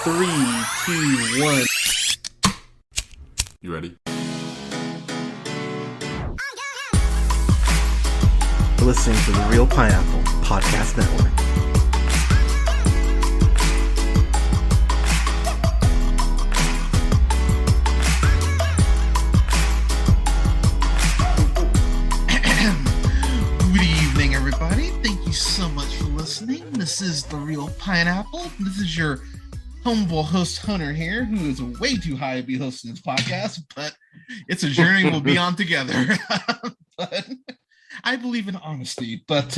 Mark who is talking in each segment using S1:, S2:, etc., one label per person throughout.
S1: Three, two, one.
S2: You ready?
S1: You're listening to the Real Pineapple Podcast Network.
S3: Good evening, everybody. Thank you so much for listening. This is the Real Pineapple. This is your humble host Hunter here, who is way too high to be hosting this podcast, but it's a journey we'll be on together. But I believe in honesty. But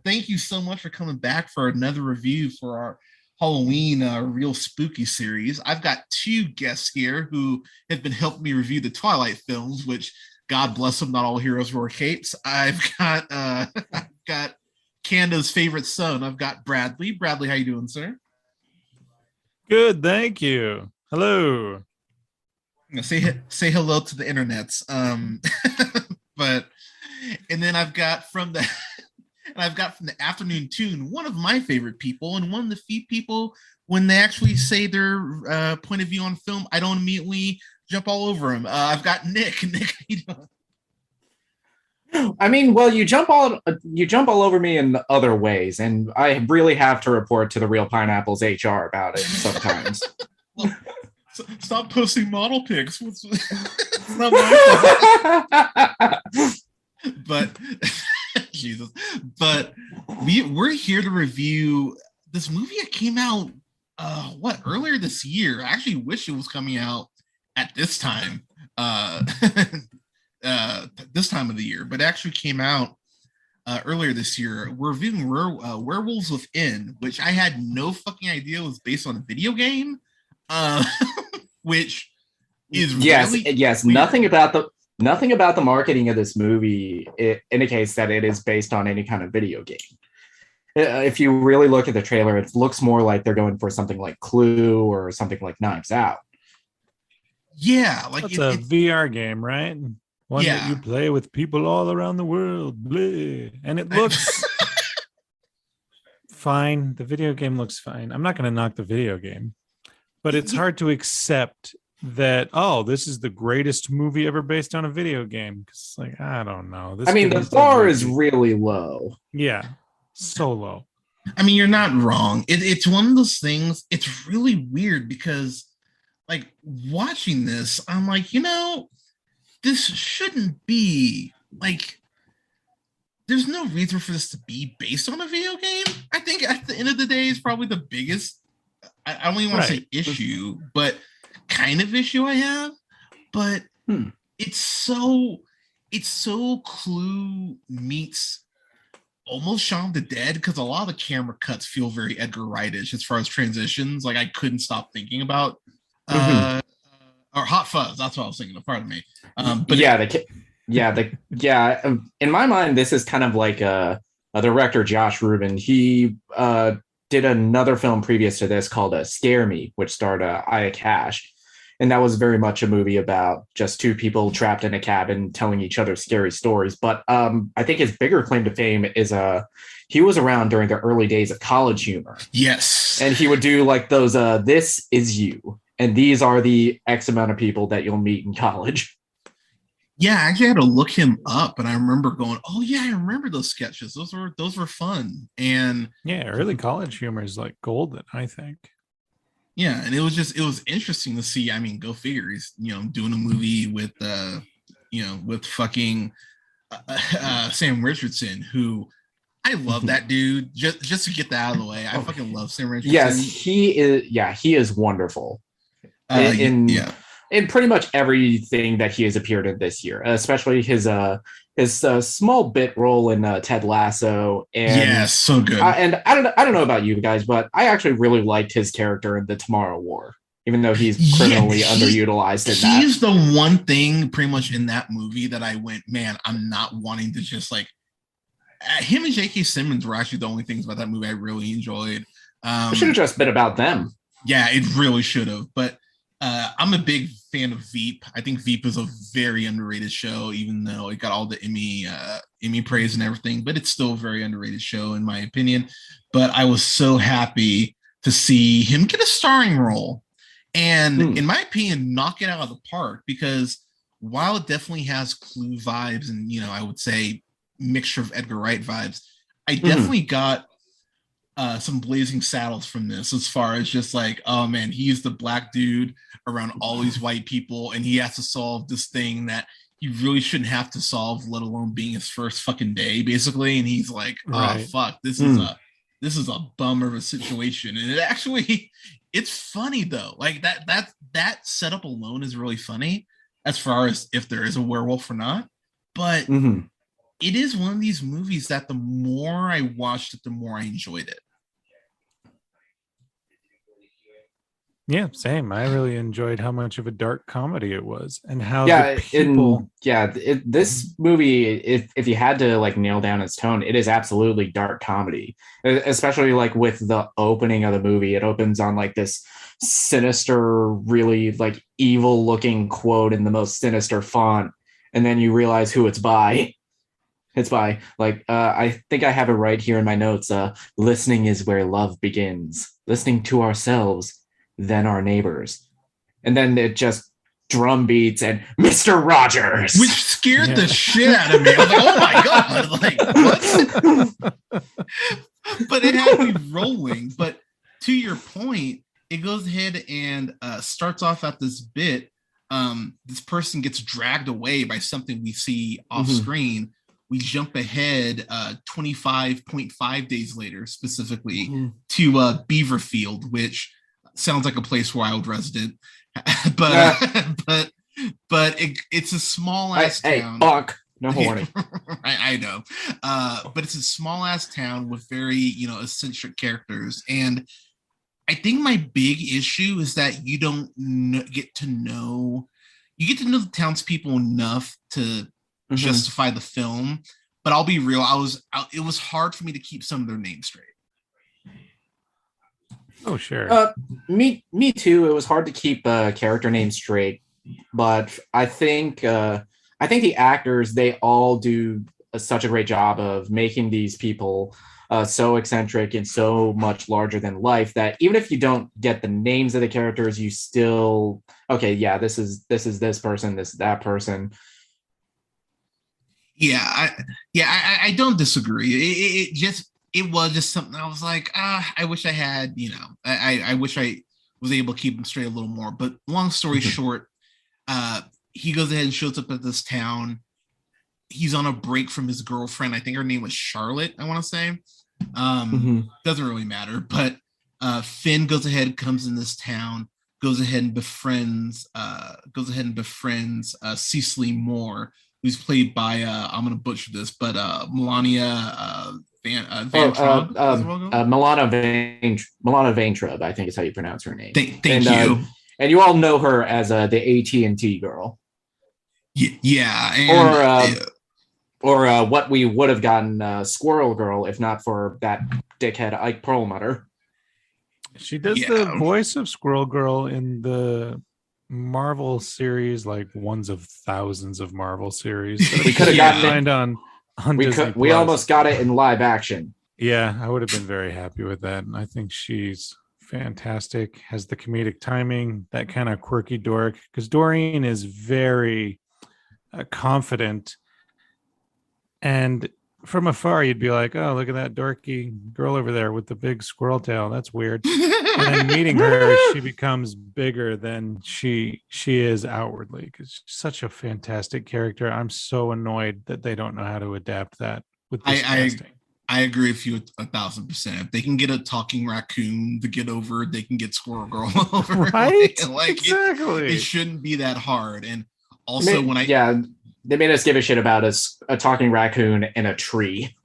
S3: thank you so much for coming back for another review for our Halloween Real Spooky series. I've got two guests here who have been helping me review the Twilight films, which God bless them, not all heroes wear capes. I've got Canda's favorite son. I've got Bradley. Bradley, how you doing, sir?
S4: Good, thank you. Hello.
S3: Say hello to the internets. But and then I've got from the Afternoon Tune, one of my favorite people, and one of the few people when they actually say their point of view on film, I don't immediately jump all over him. I've got Nick. Nick, how you doing?
S5: I mean, well, you jump all over me in other ways, and I really have to report to the Real Pineapple's HR about it sometimes.
S3: Well, stop posting model pics. It's not my fault. But Jesus, but we're here to review this movie that came out earlier this year. I actually wish it was coming out at this time. This time of the year, but actually came out earlier this year. We're reviewing Werewolves Within, which I had no fucking idea was based on a video game, which is
S5: yes.
S3: Weird.
S5: Nothing about the marketing of this movie it indicates that it is based on any kind of video game. If you really look at the trailer, it looks more like they're going for something like Clue or something like Knives Out.
S3: Yeah, like
S4: it's a VR game, right? One that you play with people all around the world. Bleh. And it looks fine. The video game looks fine. I'm not going to knock the video game, but it's hard to accept that, this is the greatest movie ever based on a video game. Because, I don't know.
S5: The bar is really low.
S4: Yeah, so low.
S3: I mean, you're not wrong. It's one of those things. It's really weird because, watching this, I'm like, this shouldn't be there's no reason for this to be based on a video game. I think at the end of the day is probably the biggest, I don't even want to say issue, but kind of issue I have. But it's so Clue meets almost Shaun of the Dead, because a lot of the camera cuts feel very Edgar Wright-ish as far as transitions. I couldn't stop thinking about or Hot Fuzz. That's what I was thinking of. Pardon me. But in my mind, this is kind of like a director, Josh Rubin. He did another film previous to this called Scare Me, which starred Aya Cash. And that was very much a movie about just two people trapped in a cabin telling each other scary stories. But I think his bigger claim to fame is he was around during the early days of College Humor. Yes.
S5: And he would do those, this is you. And these are the X amount of people that you'll meet in college.
S3: Yeah, I actually had to look him up, and I remember going, "Oh yeah, I remember those sketches. Those were fun." And
S4: yeah, early College Humor is golden, I think.
S3: Yeah, and it was interesting to see. I mean, go figure. He's doing a movie with with fucking Sam Richardson, who I love that dude. Just to get that out of the way, I fucking love Sam Richardson.
S5: Yes, he is. Yeah, he is wonderful. In pretty much everything that he has appeared in this year, especially his small bit role in Ted Lasso. And
S3: so good.
S5: And I don't know about you guys, but I actually really liked his character in The Tomorrow War, even though he's criminally underutilized in that.
S3: He's the one thing pretty much in that movie that I went, man, I'm not wanting to just him and J.K. Simmons were actually the only things about that movie I really enjoyed.
S5: It should have just been about them.
S3: Yeah, it really should have. But I'm a big fan of Veep. I think Veep is a very underrated show, even though it got all the Emmy praise and everything. But it's still a very underrated show, in my opinion. But I was so happy to to see him get a starring role, and in my opinion, knock it out of the park. Because while it definitely has Clue vibes, and I would say mixture of Edgar Wright vibes, I definitely got some Blazing Saddles from this, as far as just like, oh man, he's the black dude around all these white people, and he has to solve this thing that he really shouldn't have to solve, let alone being his first fucking day, basically. And he's like, oh fuck, this is a bummer of a situation. And it actually, it's funny though. Like that setup alone is really funny, as far as if there is a werewolf or not. But it is one of these movies that the more I watched it, the more I enjoyed it.
S4: Yeah, same. I really enjoyed how much of a dark comedy it was, and how the people.
S5: This movie, if you had to like nail down its tone, it is absolutely dark comedy. Especially like with the opening of the movie, it opens on like this sinister, really like evil-looking quote in the most sinister font, and then you realize who it's by. It's by like I think I have it right here in my notes. Listening is where love begins. Listening to ourselves, then our neighbors, and then it just drum beats and Mr. Rogers,
S3: which scared the shit out of me. I was like, oh my god, like what? But it had me rolling. But to your point, it goes ahead and starts off at this bit. This person gets dragged away by something we see off screen. We jump ahead 25.5 days later, specifically to Beaverfield, which sounds like a place where I would resident. but it's a small ass town.
S5: Hey, fuck. No warning.
S3: I know. But it's a small ass town with very, eccentric characters. And I think my big issue is that you don't get to know the townspeople enough to justify the film. But I'll be real, it was hard for me to keep some of their names straight.
S4: Oh, sure.
S5: Me too. It was hard to keep character names straight, but I think the actors, they all do such a great job of making these people so eccentric and so much larger than life that even if you don't get the names of the characters, you still this is this person, this is that person.
S3: I don't disagree. It was just something I was like, I wish I had, I wish I was able to keep them straight a little more. But long story short, he goes ahead and shows up at this town. He's on a break from his girlfriend. I think her name was Charlotte, I want to say. Doesn't really matter. But Finn goes ahead, comes in this town, goes ahead and befriends Cecily Moore, who's played by I'm gonna butcher this, but Melania Van Traub.
S5: Milana Vaintrub, I think is how you pronounce her name.
S3: Thank you.
S5: And you all know her as the AT&T girl.
S3: Yeah. And,
S5: or what we would have gotten Squirrel Girl if not for that dickhead Ike Perlmutter.
S4: She does the voice of Squirrel Girl in the Marvel series, like ones of thousands of Marvel series.
S5: We could have gotten it
S4: on Disney
S5: we almost got it in live action.
S4: Yeah, I would have been very happy with that. And I think she's fantastic, has the comedic timing, that kind of quirky dork, because Doreen is very confident, and from afar you'd be like, oh, look at that dorky girl over there with the big squirrel tail, that's weird. And then meeting her, she becomes bigger than she is outwardly, because she's such a fantastic character. I'm so annoyed that they don't know how to adapt that with this casting.
S3: I agree with you 1,000%. If they can get a talking raccoon to get over, they can get Squirrel Girl over.
S4: Right?
S3: Exactly. It shouldn't be that hard. And also
S5: they made us give a shit about a talking raccoon and a tree.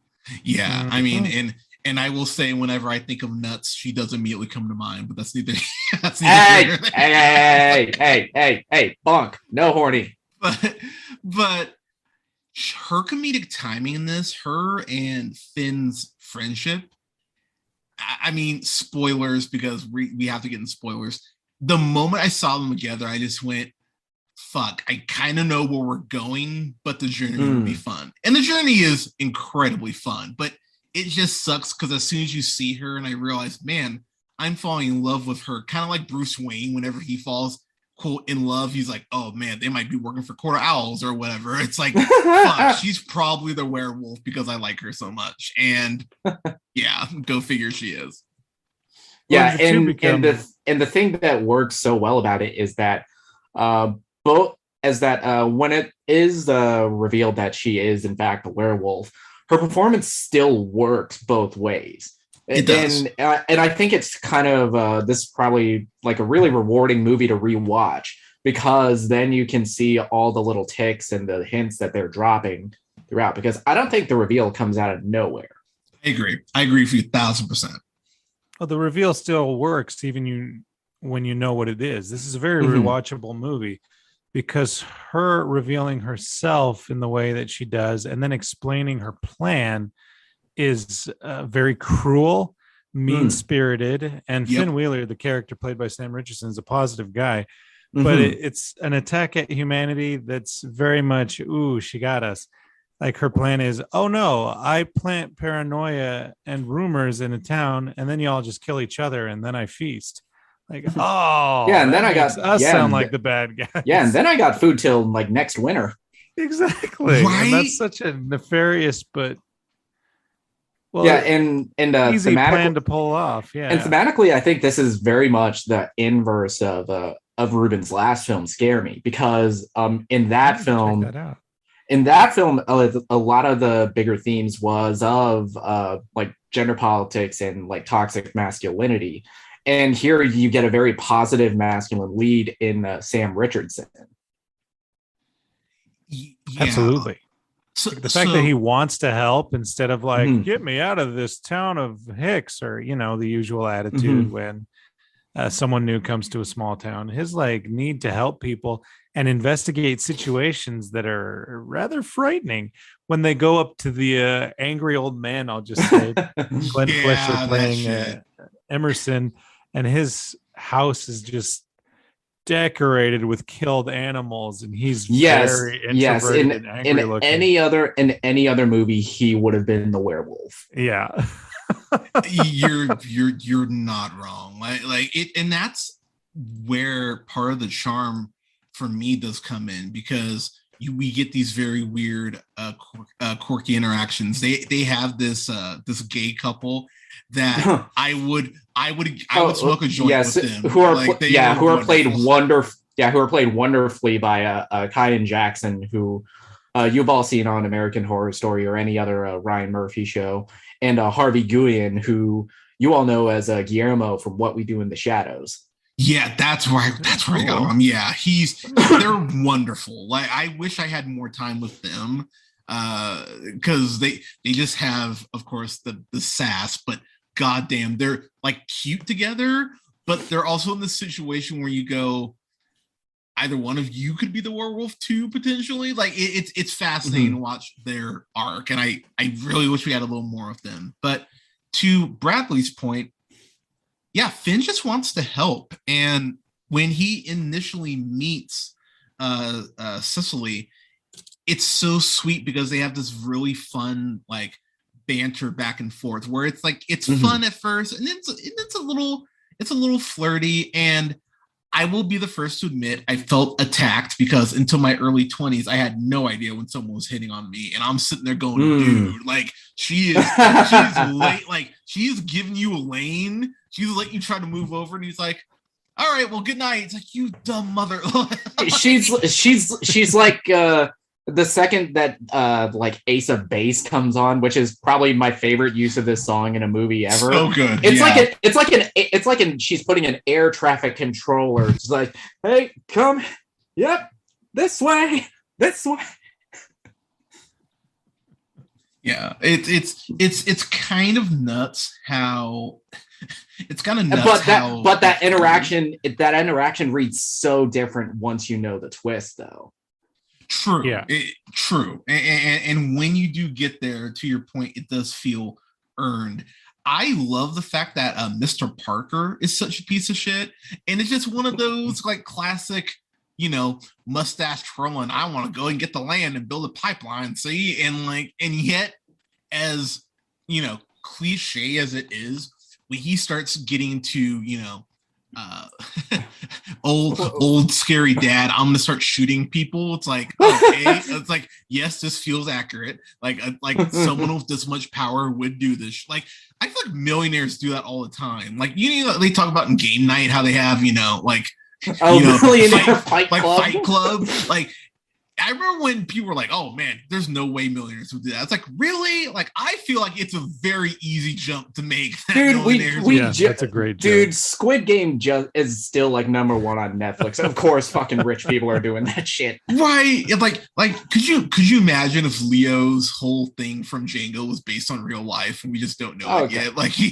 S3: Yeah, I mean, and I will say, whenever I think of nuts, she does immediately come to mind. But that's neither.
S5: Hey, bonk, no horny.
S3: But her comedic timing in this, her and Finn's friendship. I mean, spoilers, because we have to get in spoilers. The moment I saw them together, I just went, fuck, I kind of know where we're going, but the journey will be fun. And the journey is incredibly fun, but it just sucks because as soon as you see her, and I realized, man, I'm falling in love with her, kind of like Bruce Wayne. Whenever he falls, quote, in love, he's like, oh man, they might be working for quarter owls or whatever. It's like, fuck, she's probably the werewolf because I like her so much. And yeah, go figure she is.
S5: Yeah, and the thing that works so well about it is that when it is revealed that she is in fact a werewolf, her performance still works both ways.
S3: It does.
S5: And I think it's kind of this is probably like a really rewarding movie to rewatch, because then you can see all the little ticks and the hints that they're dropping throughout, because I don't think the reveal comes out of nowhere.
S3: I agree with you 1,000%.
S4: Well, the reveal still works even when you know what it is. This is a very rewatchable movie, because her revealing herself in the way that she does and then explaining her plan is very cruel, mean-spirited, and Finn Wheeler, the character played by Sam Richardson, is a positive guy, but it's an attack at humanity that's very much, ooh, she got us. Like, her plan is, oh no, I plant paranoia and rumors in a town, and then y'all just kill each other, and then I feast. Like, oh,
S5: yeah, and then I got
S4: us sound like the bad guys.
S5: Yeah, and then I got food till like next winter.
S4: Exactly,
S3: right?
S4: And that's such a nefarious but
S5: and
S4: easy plan to pull off. Yeah,
S5: and thematically, I think this is very much the inverse of Ruben's last film, Scare Me, because in that film, a lot of the bigger themes was of like gender politics and like toxic masculinity, and here you get a very positive masculine lead in Sam Richardson.
S3: Yeah.
S4: Absolutely.
S3: So,
S4: the fact that he wants to help instead of like, get me out of this town of Hicks, or, you know, the usual attitude when someone new comes to a small town, his like need to help people and investigate situations that are rather frightening. When they go up to the angry old man, I'll just say, Glenn Fleshler playing Emerson, and his house is just decorated with killed animals, and he's very introverted and angry looking.
S5: Any other movie, he would have been the werewolf.
S4: Yeah.
S3: you're not wrong. Like it, and that's where part of the charm for me does come in, because we get these very weird quirky interactions. They have this gay couple that I would smoke a joint with them. Who are played
S5: wonderfully by Kyan Jackson, who you've all seen on American Horror Story or any other Ryan Murphy show, and Harvey Guillen, who you all know as Guillermo from What We Do in the Shadows.
S3: Yeah, that's where I got him. Yeah, they're wonderful. Like, I wish I had more time with them, because they just have, of course, the sass, but goddamn, they're like cute together, but they're also in this situation where you go, either one of you could be the werewolf too, potentially. Like, it's fascinating to watch their arc, and I really wish we had a little more of them. But to Bradley's point, yeah, Finn just wants to help. And when he initially meets Cicely, it's so sweet because they have this really fun like banter back and forth where it's like it's fun at first, and it's a little flirty. And I will be the first to admit I felt attacked, because until my early 20s, I had no idea when someone was hitting on me, and I'm sitting there going, dude, like she's late, like she's giving you a lane. She's letting you try to move over, and he's like, all right, well, good night. It's like, you dumb mother.
S5: she's like the second that like Ace of Base comes on, which is probably my favorite use of this song in a movie ever.
S3: So good.
S5: It's like she's putting an air traffic controller. It's like, hey, come, yep, this way.
S3: Yeah, it's kind of nuts how it's kind of nuts.
S5: But that interaction reads so different once you know the twist, though.
S3: True. Yeah. True. And when you do get there, to your point, it does feel earned. I love the fact that Mr. Parker is such a piece of shit, and it's just one of those like classic, you know, mustache twirling, I want to go and get the land and build a pipeline, see? And yet, as you know, cliche as it is, when he starts getting to, you know, old scary dad, I'm gonna start shooting people. It's like, okay, it's like, yes, this feels accurate. Like someone with this much power would do this. Like, I feel like millionaires do that all the time. Like, you know, they talk about in game night how they have, you know, like,
S5: millionaire fight club.
S3: Fight club. Like, I remember when people were like, "Oh man, there's no way millionaires would do that." It's like, really? Like, I feel like it's a very easy jump to make.
S5: Dude,
S4: that's a great joke.
S5: Dude, Squid Game is still like #1 on Netflix. Of course, fucking rich people are doing that shit.
S3: Right? Like, could you imagine if Leo's whole thing from Django was based on real life and we just don't know it yet? Like he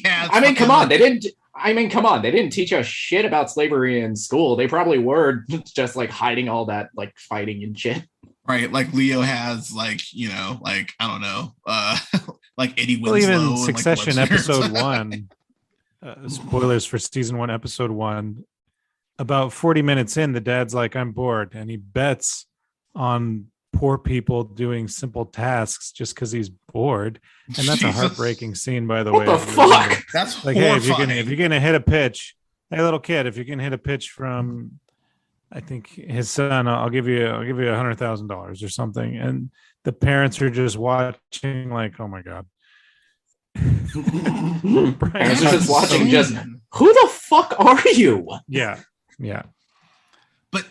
S3: has.
S5: I mean, come on, they didn't teach us shit about slavery in school. They probably were just like hiding all that like fighting and shit.
S3: Right, like Leo has, like, you know, like, I don't know, like Eddie Winslow.
S4: Well, even Succession
S3: and, like,
S4: episode 1, spoilers for season 1, episode 1. About 40 minutes in, the dad's like, "I'm bored," and he bets on poor people doing simple tasks just because he's bored, and that's a heartbreaking scene, by the way.
S5: What the fuck?
S3: That's
S4: like,
S3: horrifying.
S4: hey, if you're gonna hit a pitch, hey, little kid, if you can hit a pitch from, I think his son, I'll give you $100,000 or something, and the parents are just watching, like, oh my god.
S5: Parents are just watching, just, who the fuck are you?
S4: Yeah.
S3: But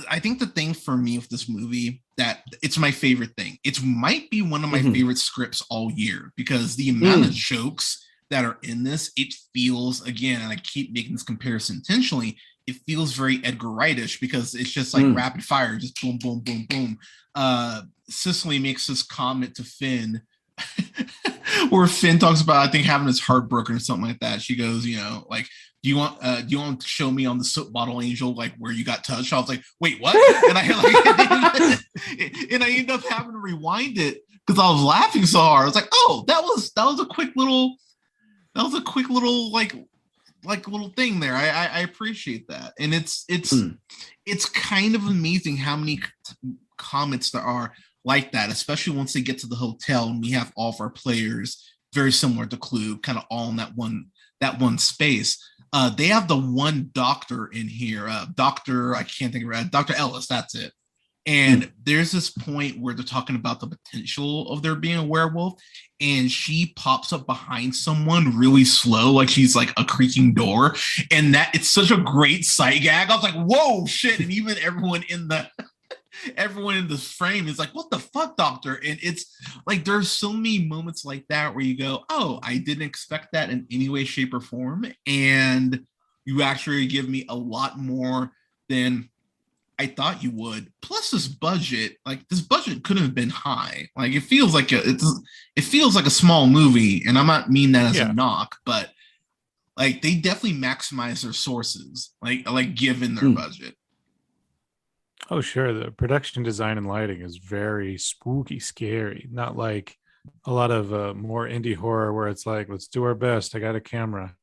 S3: I think the thing for me with this movie, that it's my favorite thing. It might be one of my favorite scripts all year, because the amount of jokes that are in this, it feels, again, and I keep making this comparison intentionally, it feels very Edgar Wright-ish, because it's just like rapid fire, just boom, boom, boom, boom. Cicely makes this comment to Finn where Finn talks about, I think, having his heart broken or something like that. She goes, you know, like, do you want to show me on the soap bottle angel, like, where you got touched? I was like, wait, what? And I ended up having to rewind it because I was laughing so hard. I was like, oh, that was a quick little like little thing there. I appreciate that. And it's kind of amazing how many comments there are like that, especially once they get to the hotel and we have all of our players very similar to Clue, kind of all in that one space. They have the one doctor in here, Dr. I can't think of it, Dr. Ellis, that's it. And there's this point where they're talking about the potential of there being a werewolf, and she pops up behind someone really slow, like she's like a creaking door, and that it's such a great sight gag. I was like, whoa, shit. And even everyone in the frame is like, what the fuck, doctor? And it's like, there's so many moments like that where you go, oh, I didn't expect that in any way, shape, or form. And you actually give me a lot more than I thought you would. Plus this budget couldn't have been high. Like, it feels like a small movie, and I'm not mean that as a knock, but like, they definitely maximize their sources, like given their budget.
S4: Oh, sure. The production design and lighting is very spooky, scary. Not like a lot of more indie horror where it's like, let's do our best. I got a camera.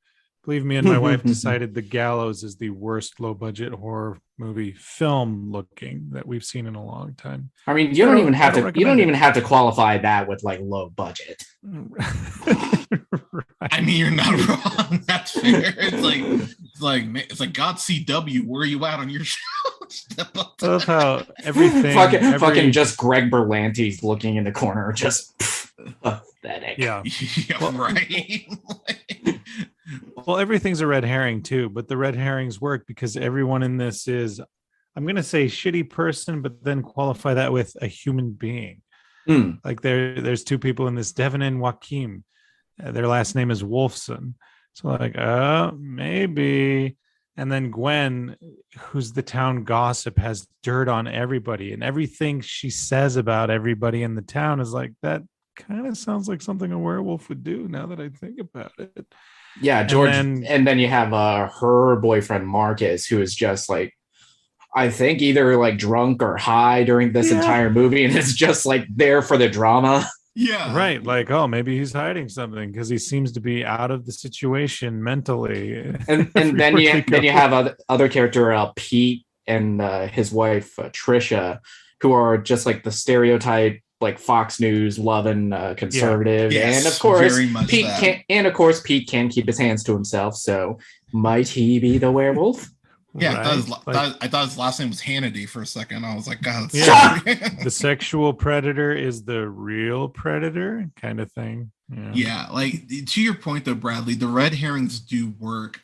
S4: Believe me, and my wife decided The Gallows is the worst low-budget horror movie film looking that we've seen in a long time.
S5: I mean, you don't even have to qualify that with like low budget.
S4: Right.
S3: I mean, you're not wrong. That's fair. It's like God CW. Where are you at on your show?
S4: I love how everything
S5: fucking just Greg Berlanti's looking in the corner, just pathetic.
S4: Yeah.
S3: Well, right.
S4: Well, everything's a red herring too, but the red herrings work because everyone in this is, I'm going to say shitty person, but then qualify that with a human being. Like there's two people in this, Devin and Joaquin. Their last name is Wolfson. So like, maybe. And then Gwen, who's the town gossip, has dirt on everybody, and everything she says about everybody in the town is like, that kind of sounds like something a werewolf would do now that I think about it.
S5: Yeah, George. And then you have her boyfriend, Marcus, who is just like, I think either like drunk or high during this entire movie, and it's just like there for the drama.
S3: Yeah.
S4: Right. Like, oh, maybe he's hiding something because he seems to be out of the situation mentally.
S5: And then you have other character, Pete, and his wife, Trisha, who are just like the stereotype, like Fox News loving conservative,
S3: Yes,
S5: and of course
S3: very much
S5: Pete
S3: that.
S5: Pete can keep his hands to himself. So might he be the werewolf?
S3: Yeah,
S4: Right?
S3: I thought his last name was Hannity for a second. I was like, God, that's
S4: Yeah.
S3: so
S4: The sexual predator is the real predator kind of thing.
S3: Yeah, like to your point though, Bradley, the red herrings do work.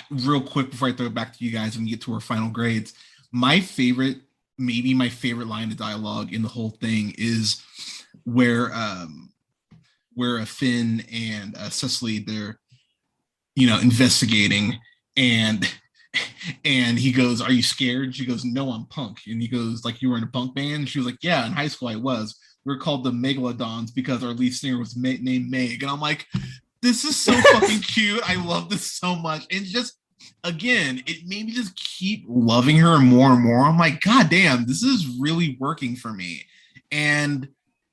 S3: Real quick before I throw it back to you guys and get to our final grades, maybe my favorite line of dialogue in the whole thing is where Finn and Cecily, they're investigating, and he goes, "Are you scared?" She goes, "No, I'm punk." And he goes, "Like, you were in a punk band?" And she was like, "Yeah, in high school I was. We were called the Megalodons because our lead singer was named Meg." And I'm like, this is so fucking cute. I love this so much. And just, again, it made me just keep loving her more and more. I'm like, God damn, this is really working for me. And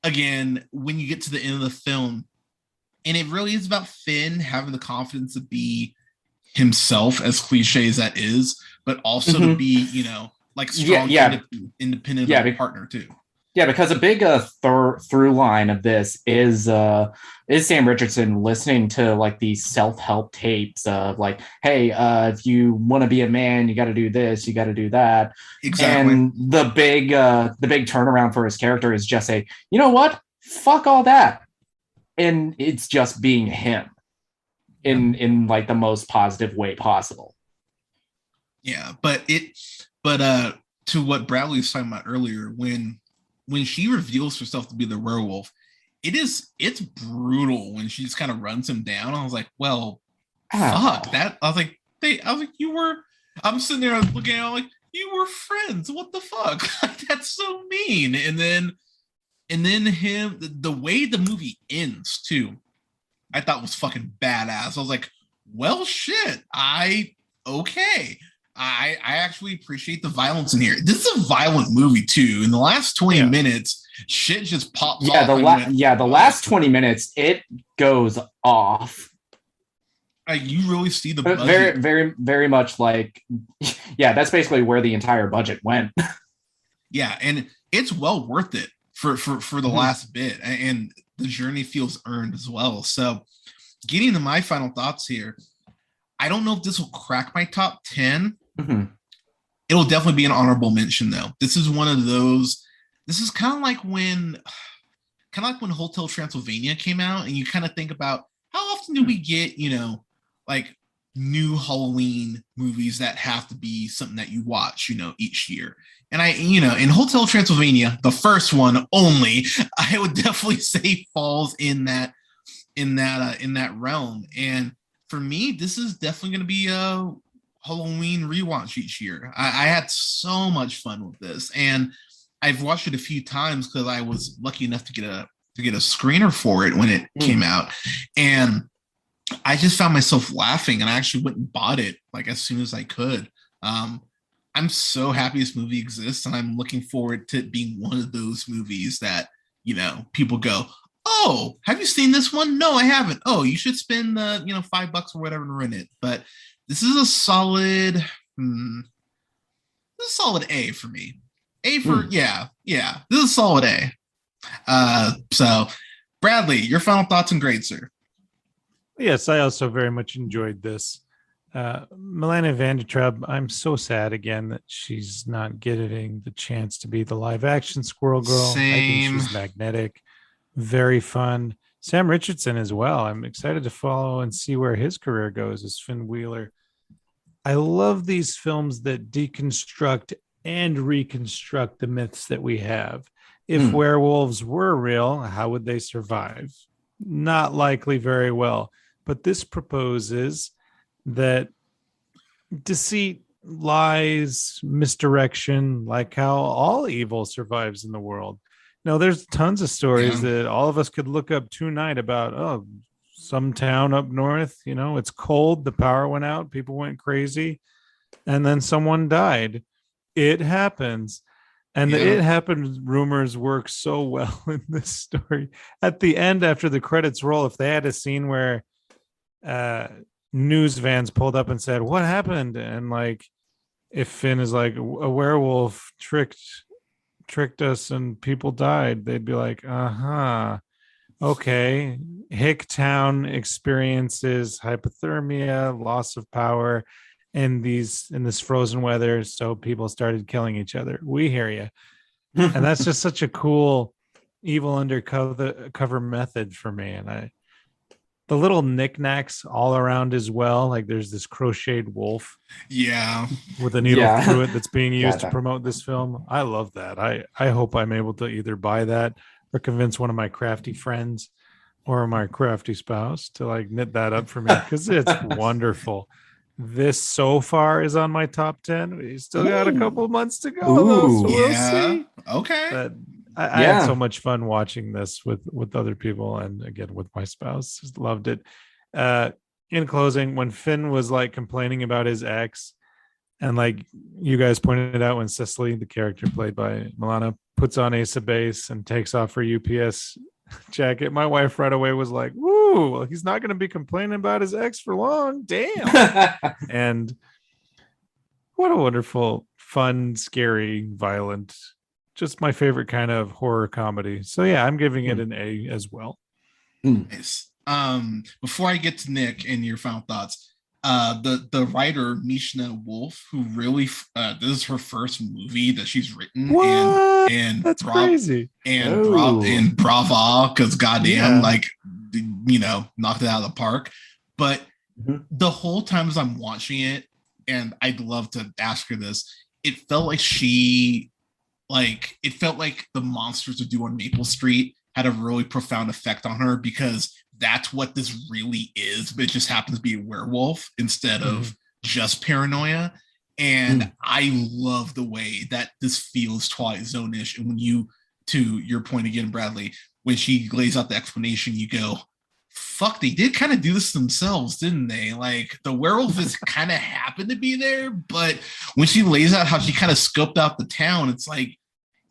S3: again, when you get to the end of the film, and it really is about Finn having the confidence to be himself, as cliche as that is, but also to be, like strong, independent of a partner too.
S5: Yeah, because a big through line of this is Sam Richardson listening to like these self-help tapes of like, hey, if you want to be a man, you got to do this, you got to do that.
S3: Exactly.
S5: And the big turnaround for his character is just say, you know what, fuck all that, and it's just being him in like the most positive way possible.
S3: Yeah, but to what Bradley was talking about earlier, when she reveals herself to be the werewolf, it's brutal when she just kind of runs him down. I was like, well, fuck that. I was like, I'm sitting there, I was looking at it, like, you were friends. What the fuck? That's so mean. And then the way the movie ends too, I thought was fucking badass. I was like, well, shit. Okay. I actually appreciate the violence in here. This is a violent movie too. In the last 20 minutes, shit just pops off.
S5: The last 20 minutes, it goes off.
S3: You really see the budget.
S5: Very, very, very much like, yeah, that's basically where the entire budget went.
S3: Yeah, and it's well worth it for the last bit, and the journey feels earned as well. So, getting to my final thoughts here, I don't know if this will crack my top 10.
S5: Mm-hmm.
S3: It'll definitely be an honorable mention, though. This is one of those. This is kind of like when Hotel Transylvania came out, and you kind of think about how often do we get, like new Halloween movies that have to be something that you watch, each year. And in Hotel Transylvania, the first one only, I would definitely say falls in that realm. And for me, this is definitely going to be a Halloween rewatch each year. I had so much fun with this, and I've watched it a few times because I was lucky enough to get a screener for it when it came out, and I just found myself laughing, and I actually went and bought it like as soon as I could. I'm so happy this movie exists, and I'm looking forward to it being one of those movies that people go, "Oh, have you seen this one? No, I haven't. Oh, you should spend the $5 or whatever to rent it." But this is a solid, A for me. A for yeah. This is a solid A. So Bradley, your final thoughts and grades, sir.
S4: Yes, I also very much enjoyed this. Melania Vandertrub, I'm so sad again that she's not getting the chance to be the live action Squirrel Girl.
S3: Same.
S4: I think she's magnetic, very fun. Sam Richardson as well. I'm excited to follow and see where his career goes as Finn Wheeler. I love these films that deconstruct and reconstruct the myths that we have. If werewolves were real, how would they survive? Not likely very well. But this proposes that deceit, lies, misdirection, like how all evil survives in the world. Now, there's tons of stories that all of us could look up tonight about, some town up north, it's cold, the power went out, people went crazy, and then someone died. It happens. And the it happened rumors work so well in this story. At the end, after the credits roll, if they had a scene where news vans pulled up and said, "What happened?" And like, if Finn is like, a werewolf tricked tricked us and people died, they'd be like, okay, Hicktown experiences hypothermia, loss of power in this frozen weather, so people started killing each other. We hear you. And that's just such a cool evil undercover method for me. And the little knickknacks all around as well, like there's this crocheted wolf with a needle through it that's being used to promote this film. I love that. I hope I'm able to either buy that or convince one of my crafty friends or my crafty spouse to like knit that up for me, because it's wonderful. This so far is on my top 10. We still got a couple months to go, though, so we'll see.
S3: Okay.
S4: But I had so much fun watching this with other people, and again with my spouse. Just loved it. In closing, when Finn was like complaining about his ex, and like you guys pointed out, when Cecily, the character played by Milana, puts on Ace of Base and takes off her UPS jacket, my wife right away was like, "Woo, he's not going to be complaining about his ex for long." Damn. And what a wonderful, fun, scary, violent, just my favorite kind of horror comedy. So yeah, I'm giving it an A as well.
S3: Nice. Before I get to Nick and your final thoughts, the writer Mishna Wolf, who really this is her first movie that she's written, and
S4: that's crazy,
S3: and brava, because goddamn, like, you know, knocked it out of the park. But the whole time as I'm watching it, and I'd love to ask her this, it felt like it felt like the monsters would do on Maple Street had a really profound effect on her, because that's what this really is, but it just happens to be a werewolf instead of just paranoia. And I love the way that this feels Twilight Zone-ish. And when you, to your point again, Bradley, when she lays out the explanation, you go, fuck, they did kind of do this themselves, didn't they? Like, the werewolf is kind of happened to be there, but when she lays out how she kind of scoped out the town, it's like,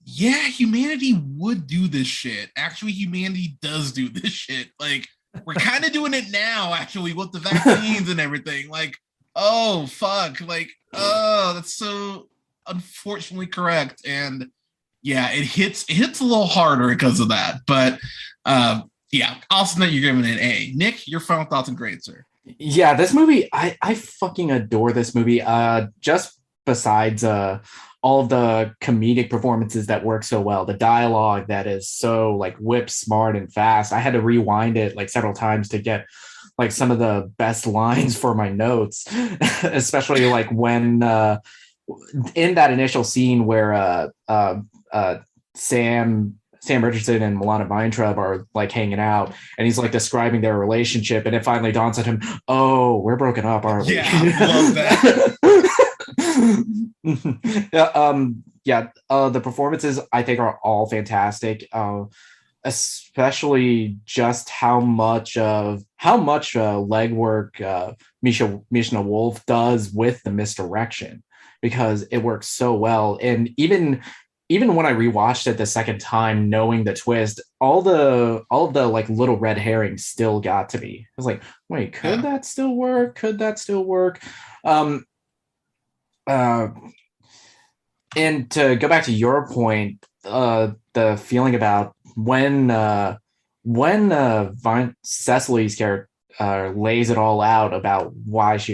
S3: yeah, humanity would do this shit. Actually, humanity does do this shit. Like, we're kind of doing it now, actually, with the vaccines and everything. Like, oh, fuck. Like, oh, that's so unfortunately correct. And yeah, it hits a little harder because of that. But yeah, awesome that you're giving it an A. Nick, your final thoughts and grades, sir.
S5: Yeah, this movie, I fucking adore this movie. Just besides all of the comedic performances that work so well, the dialogue that is so like whip smart and fast. I had to rewind it like several times to get like some of the best lines for my notes, especially like when in that initial scene where Sam Richardson and Milana Weintraub are like hanging out, and he's like describing their relationship, and it finally dawns on him, oh, we're broken up, aren't we?
S3: Yeah, I love that.
S5: The performances I think are all fantastic, especially just how much legwork Mishna Wolf does with the misdirection, because it works so well. And even when I rewatched it the second time, knowing the twist, all of the like little red herrings still got to me. I was like, wait, could that still work? Could that still work? And to go back to your point, the feeling about when Cecily's character lays it all out about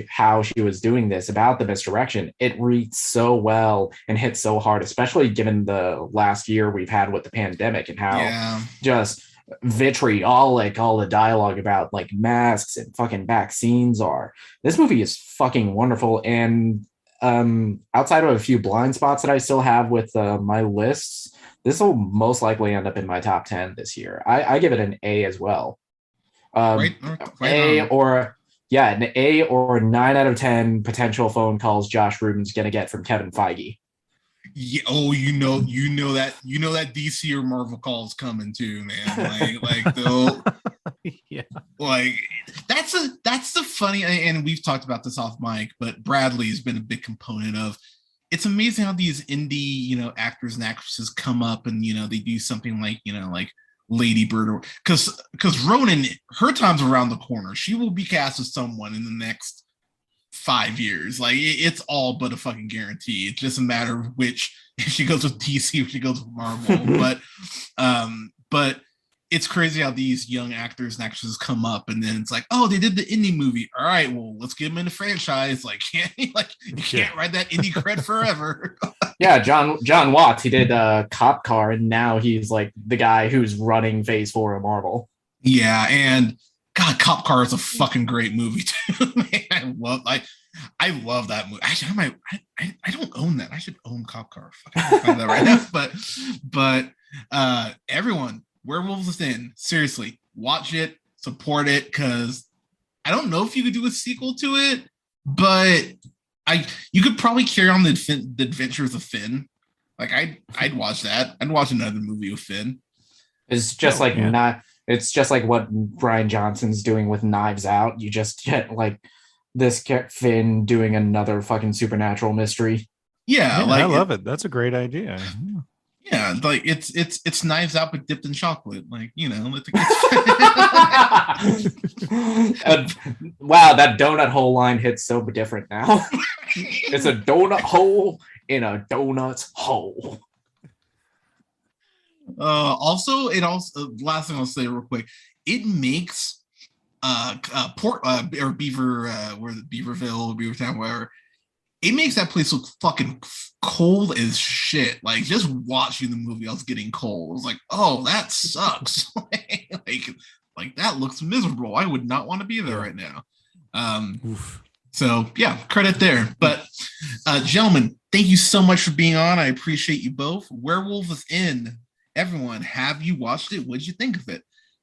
S5: how she was doing this, about the misdirection, it reads so well and hits so hard, especially given the last year we've had with the pandemic and how just vitriolic all the dialogue about like masks and fucking vaccines are. This movie is fucking wonderful. And outside of a few blind spots that I still have with my lists, this will most likely end up in my top 10 this year. I give it an A as well. An A or 9 out of 10 potential phone calls Josh Rubin's gonna get from Kevin Feige.
S3: Yeah, oh, you know that DC or Marvel calls coming too, man. Like they'll
S4: yeah.
S3: Like that's the funny, and we've talked about this off mic, but Bradley has been a big component of. It's amazing how these indie, actors and actresses come up and they do something like like Lady Bird, or because Ronan, her time's around the corner. She will be cast as someone in the next 5 years. Like it's all but a fucking guarantee. It's just a matter of which, if she goes with DC or she goes with Marvel. But it's crazy how these young actors and actresses come up, and then it's like, oh, they did the indie movie. All right, well, let's get them in the franchise. Like, you can't ride that indie cred forever.
S5: Yeah, John Watts, he did Cop Car, and now he's like the guy who's running Phase 4 of Marvel.
S3: Yeah, and God, Cop Car is a fucking great movie too. Man, I love that movie. Actually, I don't own that. I should own Cop Car. Fucking find that right now. But everyone, Werewolves Within, seriously, watch it, support it, because I don't know if you could do a sequel to it, but you could probably carry on the adventures of Finn. Like I'd watch that. I'd watch another movie with Finn.
S5: It's just It's just like what Brian Johnson's doing with Knives Out. You just get like this Finn doing another fucking supernatural mystery.
S3: Yeah,
S4: I love it. That's a great idea.
S3: Yeah, like it's Knives Out but dipped in chocolate. Like, you know,
S5: Wow, that donut hole line hits so different now. It's a donut hole in a donut hole.
S3: Also, last thing I'll say real quick, it makes or Beaver where the Beaverville, Beavertown, whatever, it makes that place look fucking cold as shit. Like, just watching the movie, I was getting cold. I was like, oh, that sucks. like that looks miserable. I would not want to be there right now. So yeah, credit there. But gentlemen, thank you so much for being on. I appreciate you both. Werewolves Within. Everyone, have you watched it? What did you think of it?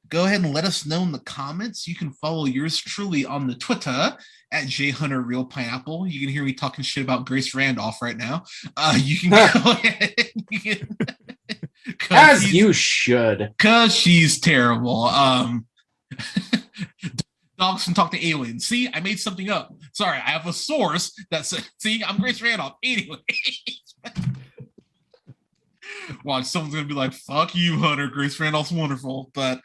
S3: Go ahead and let us know in the comments. You can follow yours truly on the Twitter at @JHunterRealPineapple. You can hear me talking shit about Grace Randolph right now. You can go ahead.
S5: As you should.
S3: Because she's terrible. Dogs can talk to aliens. See, I made something up. Sorry, I have a source that says, see, I'm Grace Randolph. Anyway. Watch, someone's gonna be like, fuck you, Hunter. Grace Randolph's wonderful. But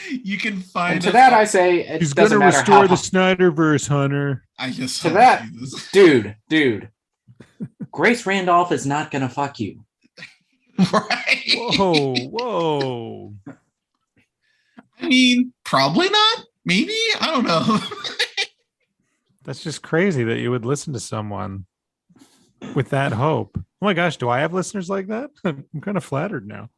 S3: you can find
S5: and to that I say it
S4: he's
S5: doesn't
S4: gonna
S5: matter
S4: restore
S5: how
S4: the Snyderverse, Hunter.
S3: I just
S5: to that dude. Grace Randolph is not gonna fuck you.
S3: Right.
S4: Whoa.
S3: I mean, probably not. Maybe. I don't know.
S4: That's just crazy that you would listen to someone with that hope. Oh my gosh, do I have listeners like that? I'm kind of flattered now.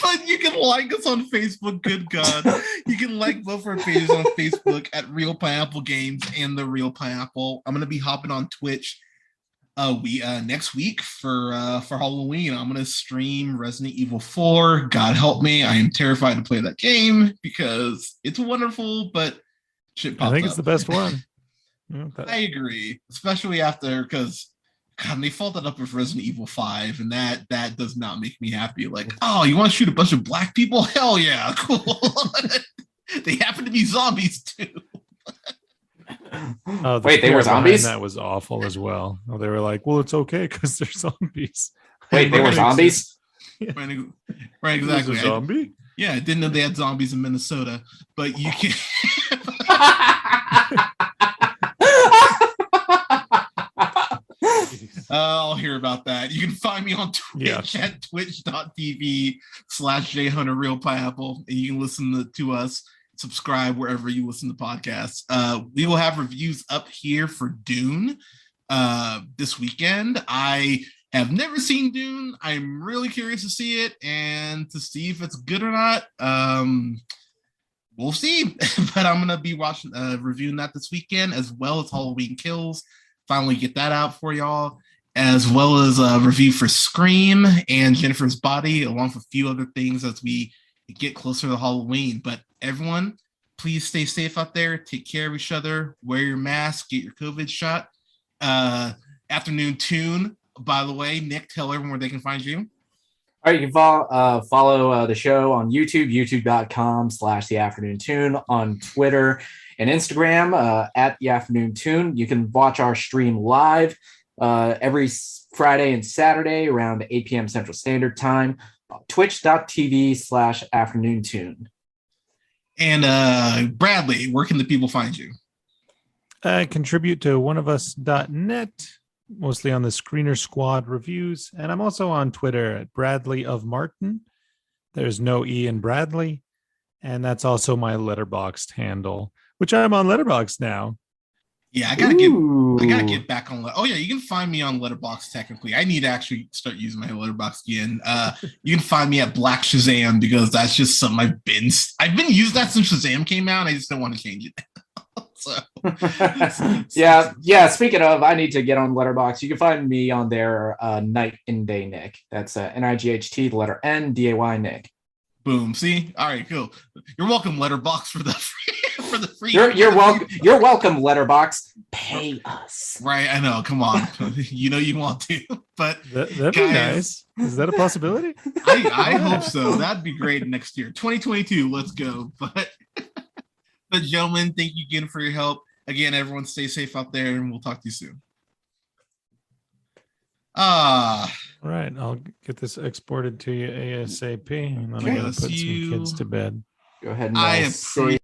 S3: But you can like us on Facebook. Good God. You can like both our pages on Facebook at Real Pineapple Games and The Real Pineapple. I'm going to be hopping on Twitch next week for Halloween. I'm going to stream Resident Evil 4. God help me. I am terrified to play that game because it's wonderful, but shit pops
S4: I think
S3: up.
S4: it's the best one.
S3: I agree, especially after, because God, they followed that up with Resident Evil 5, and that does not make me happy. Like, oh, you want to shoot a bunch of black people? Hell yeah, cool. They happen to be zombies too.
S5: Wait, they were zombies?
S4: That was awful as well. They were like, well, it's okay because they're zombies.
S5: Wait, they were zombies?
S3: Yeah. Right, exactly.
S4: A zombie?
S3: I didn't know they had zombies in Minnesota, but you can. I'll hear about that. You can find me on Twitch at twitch.tv/JHunterRealPineapple, and you can listen to us, subscribe wherever you listen to podcasts. We will have reviews up here for Dune this weekend. I have never seen Dune. I'm really curious to see it and to see if it's good or not. We'll see. But I'm gonna be watching reviewing that this weekend, as well as Halloween Kills. Finally get that out for y'all, as well as a review for Scream and Jennifer's Body, along with a few other things as we get closer to Halloween. But everyone, please stay safe out there. Take care of each other. Wear your mask. Get your COVID shot. Afternoon Tune, by the way. Nick, tell everyone where they can find you.
S5: All right, you can follow the show on YouTube, youtube.com/The Afternoon Tune, on Twitter and Instagram at The Afternoon Tune. You can watch our stream live every Friday and Saturday around 8 p.m. Central Standard Time, twitch.tv/Afternoon Tune.
S3: And Bradley, where can the people find you?
S4: I contribute to oneofus.net, mostly on the Screener Squad reviews. And I'm also on Twitter at Bradley of Martin. There's no E in Bradley. And that's also my Letterboxd handle, which I'm on Letterboxd now.
S3: Yeah, I gotta get back on. Oh yeah, you can find me on Letterboxd. Technically, I need to actually start using my Letterboxd again. You can find me at Black Shazam because that's just something I've been using that since Shazam came out. I just don't want to change it. So,
S5: yeah. Speaking of, I need to get on Letterboxd. You can find me on there, Night and Day Nick. That's NIGHT, the letter N, DAY Nick.
S3: Boom. See, all right, cool. You're welcome, Letterboxd, for the free. For the free.
S5: You're welcome. You're welcome, Letterboxd. Pay us.
S3: Right, I know. Come on, you know you want to, but
S4: that'd be nice. Is that a possibility?
S3: I hope so. That'd be great next year, 2022. Let's go. But gentlemen, thank you again for your help. Again, everyone, stay safe out there, and we'll talk to you soon.
S4: All right, I'll get this exported to you ASAP, and then I'm gonna put some kids to bed.
S5: Go ahead and